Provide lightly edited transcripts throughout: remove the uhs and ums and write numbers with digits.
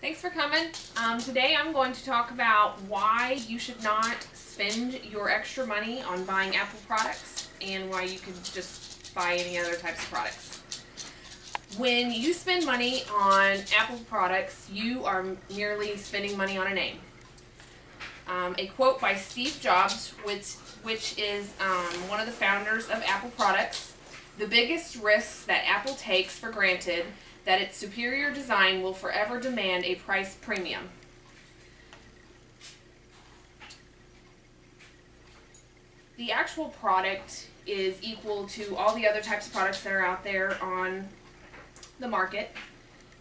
Thanks for coming. Today I'm going to talk about why you should not spend your extra money on buying Apple products and why you can just buy any other types of products. When you spend money on Apple products, you are merely spending money on a name. A quote by Steve Jobs, which is one of the founders of Apple products: "The biggest risks that Apple takes for granted that its superior design will forever demand a price premium." The actual product is equal to all the other types of products that are out there on the market.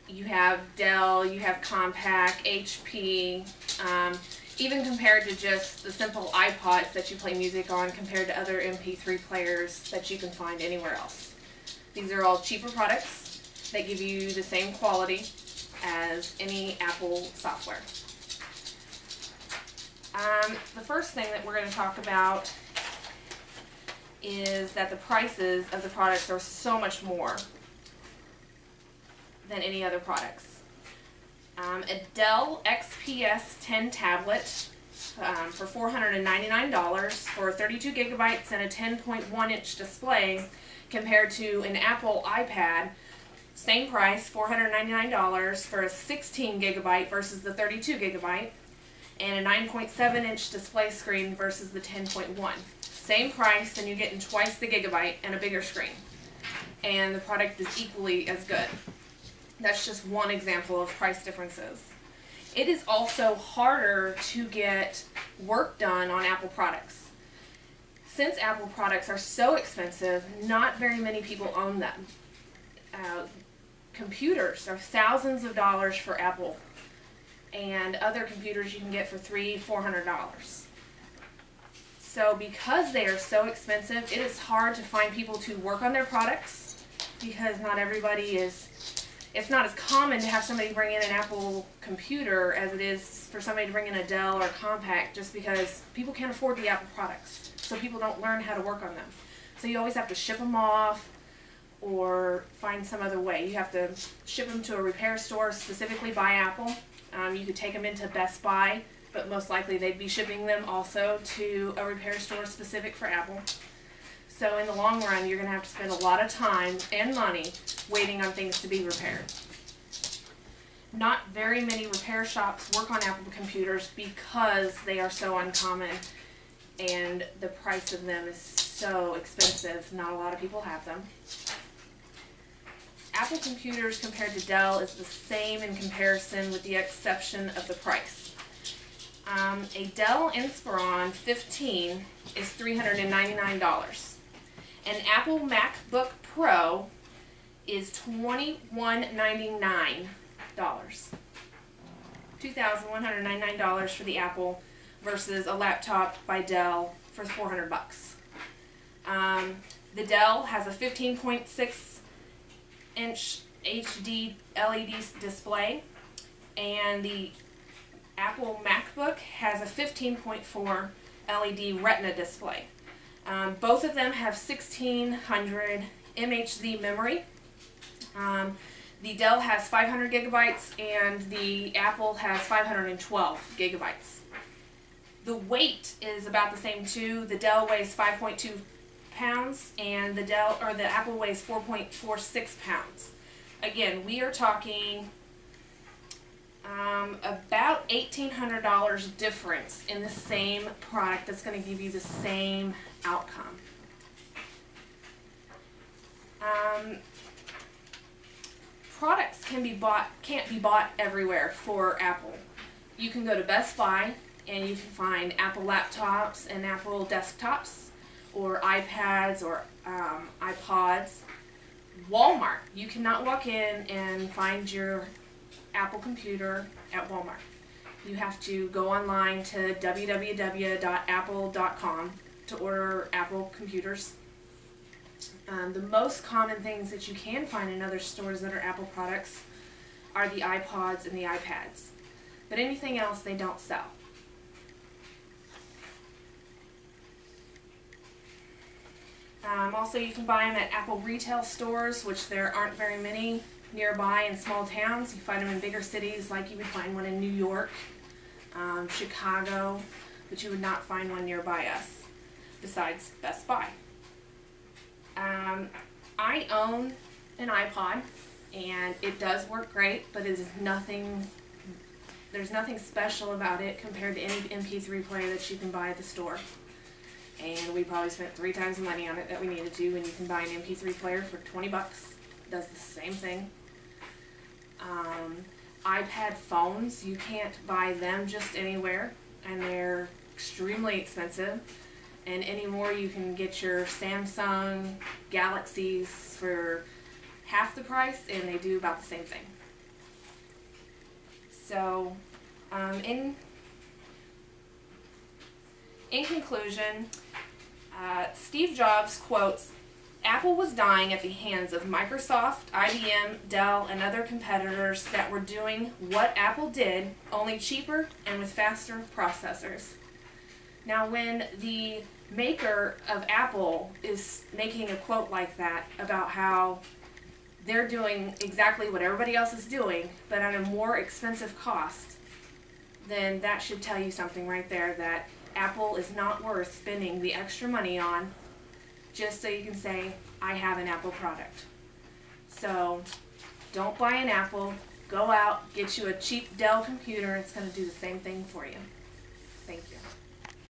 You have Dell, you have Compaq, HP, even compared to just the simple iPods that you play music on compared to other MP3 players that you can find anywhere else. These are all cheaper products that give you the same quality as any Apple software. The first thing that we're going to talk about is that the prices of the products are so much more than any other products. A Dell XPS 10 tablet for $499 for 32 gigabytes and a 10.1 inch display, compared to an Apple iPad, same price, $499 for a 16 gigabyte versus the 32 gigabyte, and a 9.7 inch display screen versus the 10.1. Same price, and you're getting twice the gigabyte and a bigger screen. And the product is equally as good. That's just one example of price differences. It is also harder to get work done on Apple products. Since Apple products are so expensive, not very many people own them. Computers are thousands of dollars for Apple, and other computers you can get for $300–400. So because they are so expensive, it is hard to find people to work on their products, because not everybody is. It's not as common to have somebody bring in an Apple computer as it is for somebody to bring in a Dell or Compaq, just because people can't afford the Apple products. So people don't learn how to work on them. So you always have to ship them off or find some other way. You have to ship them to a repair store specifically by Apple. You could take them into Best Buy, but most likely they'd be shipping them also to a repair store specific for Apple. So in the long run, you're going to have to spend a lot of time and money waiting on things to be repaired. Not very many repair shops work on Apple computers because they are so uncommon and the price of them is so expensive. Not a lot of people have them. Apple computers compared to Dell is the same in comparison, with the exception of the price. A Dell Inspiron 15 is $399. An Apple MacBook Pro is $2,199. $2,199 for the Apple versus a laptop by Dell for $400. The Dell has a 15.6 inch HD LED display, and the Apple MacBook has a 15.4 LED Retina display. Both of them have 1600 MHz memory. The Dell has 500 gigabytes and the Apple has 512 gigabytes. The weight is about the same too. The Dell weighs 5.2 pounds and the Apple weighs 4.46 pounds. Again, we are talking about $1,800 difference in the same product that's going to give you the same outcome. Products can't be bought everywhere for Apple. You can go to Best Buy and you can find Apple laptops and Apple desktops, or iPads or iPods. Walmart, you cannot walk in and find your Apple computer at Walmart. You have to go online to www.apple.com to order Apple computers. The most common things that you can find in other stores that are Apple products are the iPods and the iPads. But anything else they don't sell. Also, you can buy them at Apple retail stores, which there aren't very many nearby in small towns. You find them in bigger cities, like you would find one in New York, Chicago, but you would not find one nearby us, besides Best Buy. I own an iPod, and it does work great, but it is nothing, there's nothing special about it compared to any MP3 player that you can buy at the store. And we probably spent 3 times the money on it that we needed to, when you can buy an MP3 player for 20 bucks. It does the same thing. iPad phones, you can't buy them just anywhere, and they're extremely expensive. And anymore, you can get your Samsung Galaxies for half the price, and they do about the same thing. So, in conclusion, Steve Jobs quotes, "Apple was dying at the hands of Microsoft, IBM, Dell, and other competitors that were doing what Apple did, only cheaper and with faster processors." Now, when the maker of Apple is making a quote like that about how they're doing exactly what everybody else is doing, but at a more expensive cost, then that should tell you something right there, that Apple is not worth spending the extra money on just so you can say, I have an Apple product. So don't buy an Apple. Go out, get you a cheap Dell computer. It's going to do the same thing for you. Thank you.